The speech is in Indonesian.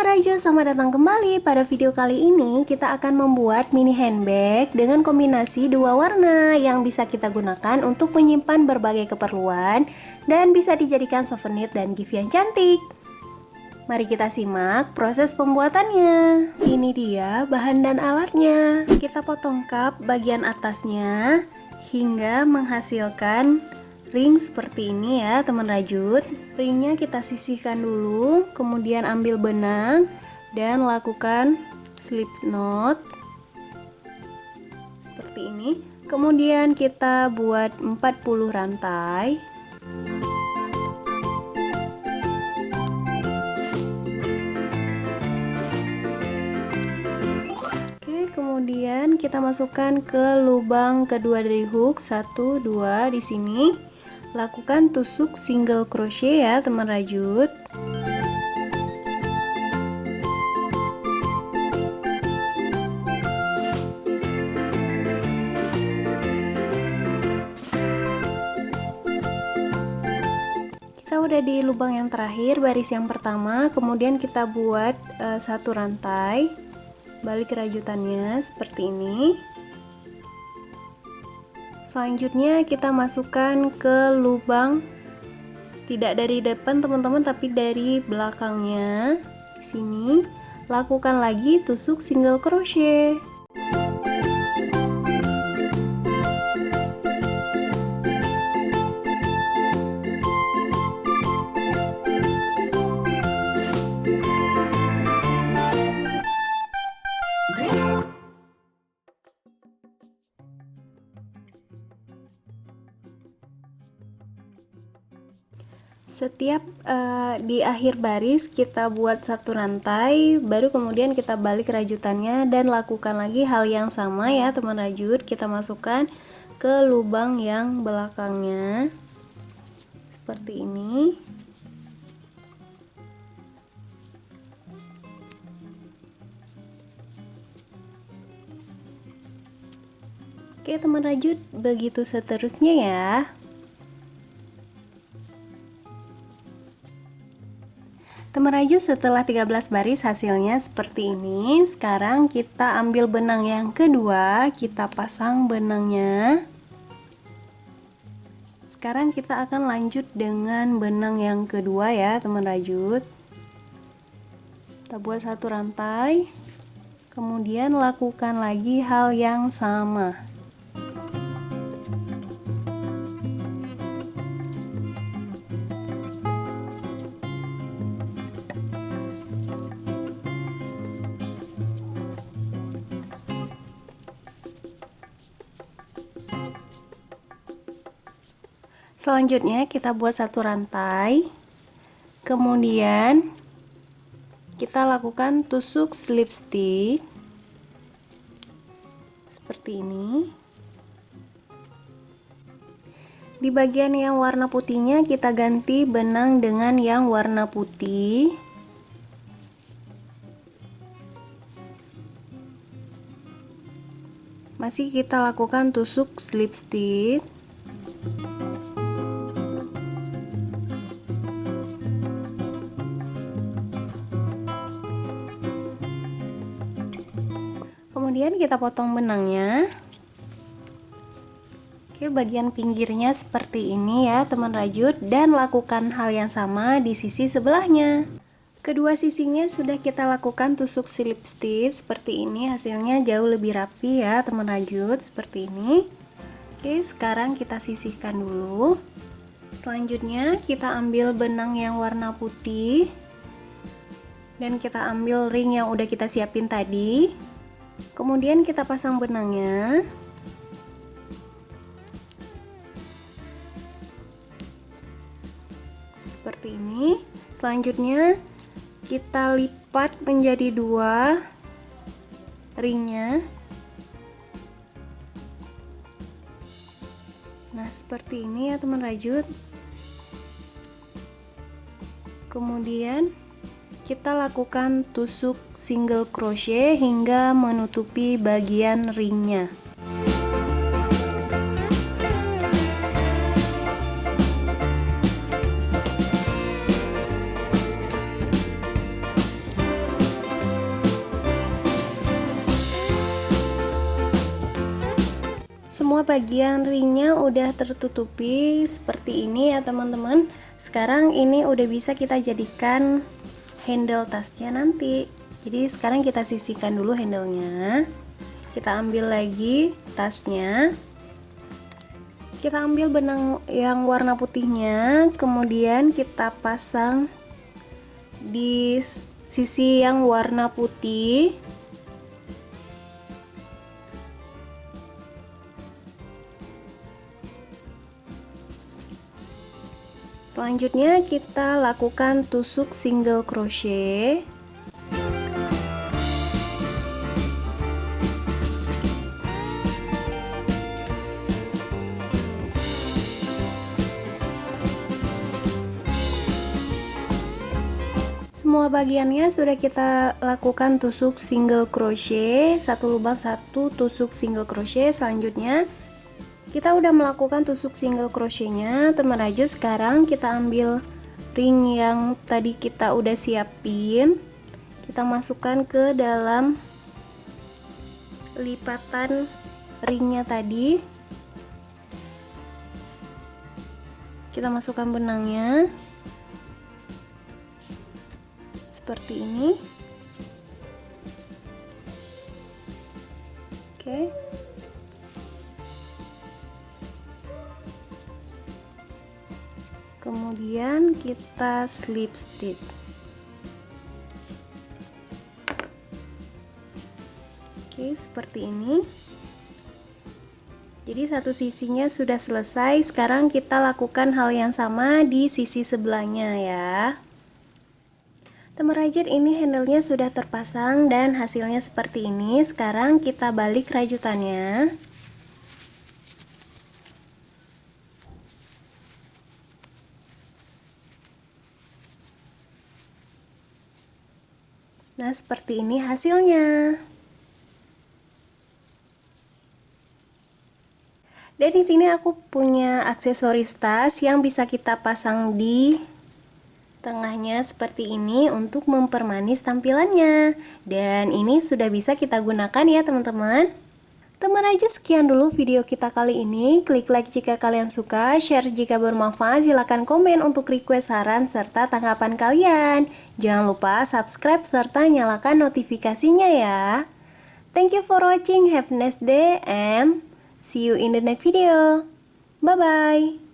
Teman Rajo, selamat datang kembali. Pada video kali ini kita akan membuat mini handbag dengan kombinasi dua warna yang bisa kita gunakan untuk menyimpan berbagai keperluan dan bisa dijadikan souvenir dan gift yang cantik. Mari kita simak proses pembuatannya. Ini dia bahan dan alatnya. Kita potong cup bagian atasnya hingga menghasilkan ring seperti ini ya teman rajut. Ringnya kita sisihkan dulu, kemudian ambil benang dan lakukan slip knot seperti ini. Kemudian kita buat 40 rantai. Oke, kemudian kita masukkan ke lubang kedua dari hook 1 2 di sini. Lakukan tusuk single crochet ya teman rajut. Kita udah di lubang yang terakhir, baris yang pertama, kemudian kita buat satu rantai, balik rajutannya seperti ini. Selanjutnya kita masukkan ke lubang, tidak dari depan teman-teman tapi dari belakangnya. Di sini lakukan lagi tusuk single crochet. Setiap di akhir baris kita buat satu rantai, baru kemudian kita balik rajutannya dan lakukan lagi hal yang sama ya teman rajut. Kita masukkan ke lubang yang belakangnya seperti ini. Oke teman rajut, begitu seterusnya ya. Teman rajut, setelah 13 baris hasilnya seperti ini. Sekarang kita ambil benang yang kedua, kita pasang benangnya. Sekarang kita akan lanjut dengan benang yang kedua ya teman rajut. Kita buat satu rantai, kemudian lakukan lagi hal yang sama. Selanjutnya kita buat satu rantai, kemudian kita lakukan tusuk slip stitch seperti ini. Di bagian yang warna putihnya kita ganti benang dengan yang warna putih. Masih kita lakukan tusuk slip stitch. Kemudian kita potong benangnya. Oke, bagian pinggirnya seperti ini ya teman rajut, dan lakukan hal yang sama di sisi sebelahnya. Kedua sisinya sudah kita lakukan tusuk slip stitch seperti ini, hasilnya jauh lebih rapi ya teman rajut, seperti ini. Oke, sekarang kita sisihkan dulu. Selanjutnya kita ambil benang yang warna putih dan kita ambil ring yang udah kita siapin tadi. Kemudian kita pasang benangnya. Seperti ini. Selanjutnya kita lipat menjadi dua ringnya. Nah, seperti ini ya teman rajut. Kemudian kita lakukan tusuk single crochet hingga menutupi bagian ringnya. semua bagian ringnya udah tertutupi seperti ini ya teman-teman. Sekarang ini udah bisa kita jadikan handle tasnya nanti. Jadi sekarang kita sisihkan dulu handlenya. Kita ambil lagi tasnya. Kita ambil benang yang warna putihnya, kemudian kita pasang di sisi yang warna putih. Selanjutnya kita lakukan tusuk single crochet. Semua bagiannya sudah kita lakukan tusuk single crochet, satu lubang satu tusuk single crochet. Selanjutnya kita udah melakukan tusuk single crochetnya, teman raju. Sekarang kita ambil ring yang tadi kita udah siapin, kita masukkan ke dalam lipatan ringnya tadi. Kita masukkan benangnya seperti ini. Oke. Kemudian kita slip stitch. Oke, seperti ini. Jadi satu sisinya sudah selesai. Sekarang kita lakukan hal yang sama di sisi sebelahnya ya. Teman rajut, ini handlenya sudah terpasang dan hasilnya seperti ini. Sekarang kita balik rajutannya. Nah, seperti ini hasilnya. Dan di sini aku punya aksesoris tas yang bisa kita pasang di tengahnya seperti ini untuk mempermanis tampilannya. Dan ini sudah bisa kita gunakan ya teman-teman. Teman aja, sekian dulu video kita kali ini. Klik like jika kalian suka, share jika bermanfaat, silahkan komen untuk request saran serta tanggapan kalian. Jangan lupa subscribe serta nyalakan notifikasinya ya. Thank you for watching, have a nice day and see you in the next video. Bye bye.